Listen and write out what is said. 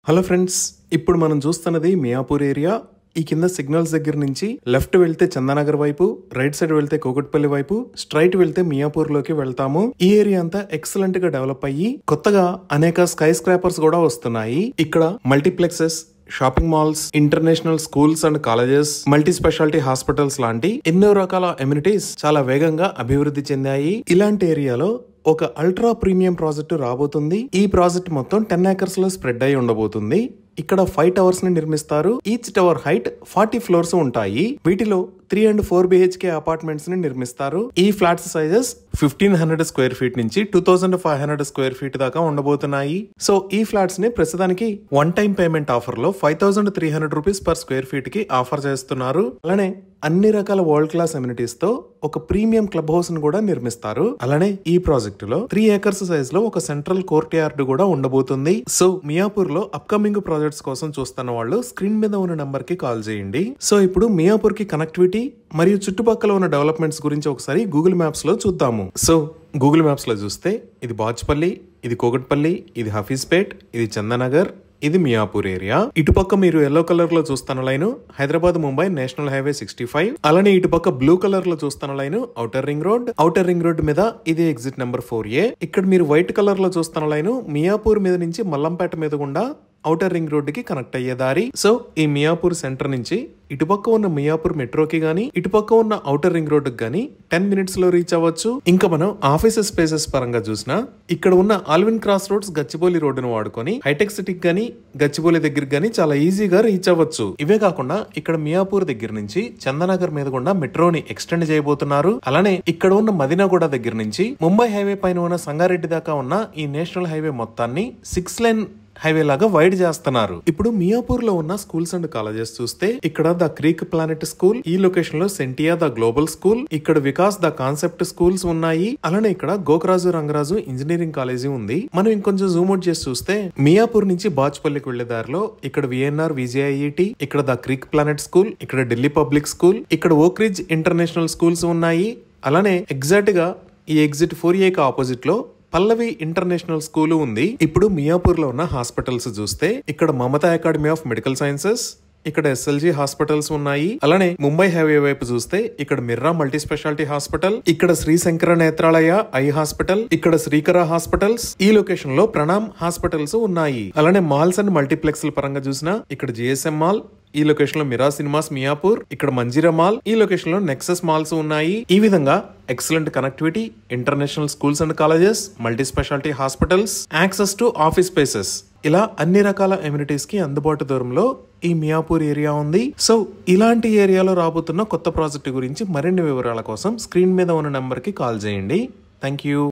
Hello friends, ఇప్పుడు మనం చూస్తున్నది మియాపూర్ ఏరియా. ఈ కింద సిగ్నల్స్ దగ్గర నుంచి లెఫ్ట్ వెళ్తే చందానగర్ వైపు, రైట్ సైడ్ వెళ్తే కూకట్పల్లి వైపు, స్ట్రైట్ వెళ్తే మియాపూర్ లోకి వెళ్తాము. ఈ ఏరియా అంతా ఎక్సలెంట్ గా డెవలప్ అయ్యి కొత్తగా అనేక స్కై స్క్రాపర్స్ కూడా వస్తున్నాయి. ఇక్కడ multiplexes, shopping malls, international schools and colleges, multi speciality hospitals లాంటి ఎన్నో రకాల ఎమ్యూనిటీస్ చాలా వేగంగా అభివృద్ధి చెందాయి. ఇలాంటి ఏరియాలో ఒక అల్ట్రా ప్రీమియం ప్రాజెక్టు రాబోతుంది. ఈ ప్రాజెక్ట్ మొత్తం 10 acres లో స్ప్రెడ్ అయి ఉండబోతుంది. ఇక్కడ 5 towers ని నిర్మిస్తారు. ఈచ్ టవర్ హైట్ 40 floors ఉంటాయి. వీటిలో 3 and 4 BHK అపార్ట్మెంట్స్ ని నిర్మిస్తారు. ఈ ఫ్లాట్స్ సైజెస్ 1500 square feet నుంచి 2500 square feet దాకా ఉండబోతున్నాయి. సో ఈ ఫ్లాట్స్ ని ప్రస్తుతానికి వన్ టైం పేమెంట్ ఆఫర్ లో 5300 రూపీస్ per square feet కి ఆఫర్ చేస్తున్నారు. అలానే అన్ని రకాల వరల్డ్ క్లాస్ ఎమ్యూనిటీస్ తో ఒక ప్రీమియం క్లబ్ హౌస్ ను కూడా నిర్మిస్తారు. అలానే ఈ ప్రాజెక్ట్ లో 3 acres సైజ్ లో ఒక సెంట్రల్ కోర్ట్ యార్డ్ కూడా ఉండబోతుంది. సో మియాపూర్ లో అప్కమింగ్ ప్రాజెక్ట్స్ కోసం చూస్తున్న వాళ్ళు స్క్రీన్ మీద ఉన్న నంబర్ కి కాల్ చేయండి. సో ఇప్పుడు మియాపూర్ కి కనెక్టివిటీ మరియు చుట్టుపక్కల ఉన్న డెవలప్మెంట్స్ గురించి ఒకసారి గూగుల్ మ్యాప్స్ లో చూద్దాము. సో గూగుల్ మ్యాప్స్ లో చూస్తే ఇది బాచ్పల్లి, ఇది కూకట్పల్లి, ఇది హఫీజ్పేట్, ఇది చందానగర్, ఇది మియాపూర్ ఏరియా. ఇటుపక్క మీరు ఎల్లో కలర్ లో చూస్తున్న line Hyderabad Mumbai national highway 65. అలానే ఇటుపక్క బ్లూ కలర్ లో చూస్తున్న line outer ring road. Outer ring road మీద ఇది ఎగ్జిట్ నెంబర్ 4A. ఇక్కడ మీరు వైట్ కలర్ లో చూస్తున్న లైన్ మియాపూర్ మీద నుంచి మల్లంపేట మీద గుండా ఔటర్ రింగ్ రోడ్ కి కనెక్ట్ అయ్యే దారి. సో ఈ మియాపూర్ సెంటర్ నుంచి ఇటుపక్క ఉన్న మియాపూర్ మెట్రోకి గానీ, ఇటుపక్క ఉన్న ఔటర్ రింగ్ రోడ్ కి గానీ 10 minutes లో రీచ్ అవ్వచ్చు. ఇంకా మనం ఆఫీసెస్ స్పేసెస్ పరంగా చూసినా ఇక్కడ ఉన్న ఆల్విన్ క్రాస్ రోడ్స్ గచ్చిబౌలి రోడ్డును వాడుకొని హైటెక్ సిటీకి గానీ, గచ్చిబౌలి దగ్గరికి గానీ చాలా ఈజీగా రీచ్ అవ్వచ్చు. ఇవే కాకుండా ఇక్కడ మియాపూర్ దగ్గర నుంచి చందానగర్ మీద గుండా మెట్రోని ఎక్స్టెండ్ చేయబోతున్నారు. అలానే ఇక్కడ ఉన్న మదినాగూడ దగ్గర నుంచి ముంబై హైవే పైన ఉన్న సంగారెడ్డి దాకా ఉన్న ఈ నేషనల్ హైవే మొత్తాన్ని 6 lane హైవే లాగా వైడ్ చేస్తున్నారు. ఇప్పుడు మియాపూర్ లో ఉన్న స్కూల్స్ అండ్ కాలేజెస్ చూస్తే ఇక్కడ ద క్రీక్ ప్లానెట్ స్కూల్, ఈ లొకేషన్ లో సెంటియా ద గ్లోబల్ స్కూల్, ఇక్కడ వికాస్ ద కాన్సెప్ట్ స్కూల్స్ ఉన్నాయి. అలానే ఇక్కడ గోకరాజు రంగరాజు ఇంజనీరింగ్ కాలేజీ ఉంది. మనం ఇంకొంచెం జూమ్ అవుట్ చేసి చూస్తే మియాపూర్ నుంచి బాచ్పల్లికి వెళ్లే దారిలో ఇక్కడ VNR VJIET, ఇక్కడ ద క్రీక్ ప్లానెట్ స్కూల్, ఇక్కడ ఢిల్లీ పబ్లిక్ స్కూల్, ఇక్కడ ఓక్రిడ్జ్ ఇంటర్నేషనల్ స్కూల్స్ ఉన్నాయి. అలానే ఎగ్జాక్ట్ గా ఈ ఎగ్జిట్ 4A కి ఆపోజిట్ లో పల్లవి ఇంటర్నేషనల్ స్కూల్ ఉంది. ఇప్పుడు మియాపూర్ లో ఉన్న హాస్పిటల్స్ చూస్తే ఇక్కడ Mamata academy of medical sciences, ఇక్కడ SLG హాస్పిటల్స్ ఉన్నాయి. అలానే ముంబై హైవే వైపు చూస్తే ఇక్కడ మిర్రా మల్టీ స్పెషాలిటీ హాస్పిటల్, ఇక్కడ శ్రీ శంకర నేత్రాలయ ఐ హాస్పిటల్, ఇక్కడ శ్రీకర హాస్పిటల్స్, ఈ లొకేషన్ లో ప్రణామ్ హాస్పిటల్స్ ఉన్నాయి. అలానే మాల్స్ అండ్ మల్టీప్లెక్స్ పరంగా చూసినా ఇక్కడ GSM మాల్, ఈ లొకేషన్ లో మిరా సినిమాస్ మియాపూర్, ఇక్కడ మంజీరా మాల్, ఈ లొకేషన్ లో నెక్సస్ మాల్స్ ఉన్నాయి. ఈ విధంగా excellent connectivity, international schools and colleges, multi speciality hospitals, access to office spaces, ఇలా అన్ని రకాల ఎమ్యూనిటీస్ కి అందుబాటు దూరంలో ఈ మియాపూర్ ఏరియా ఉంది. సో ఇలాంటి ఏరియాలో రాబోతున్న కొత్త ప్రాజెక్టు గురించి మరిన్ని వివరాల కోసం స్క్రీన్ మీద ఉన్న నెంబర్ కి కాల్ చేయండి. Thank you.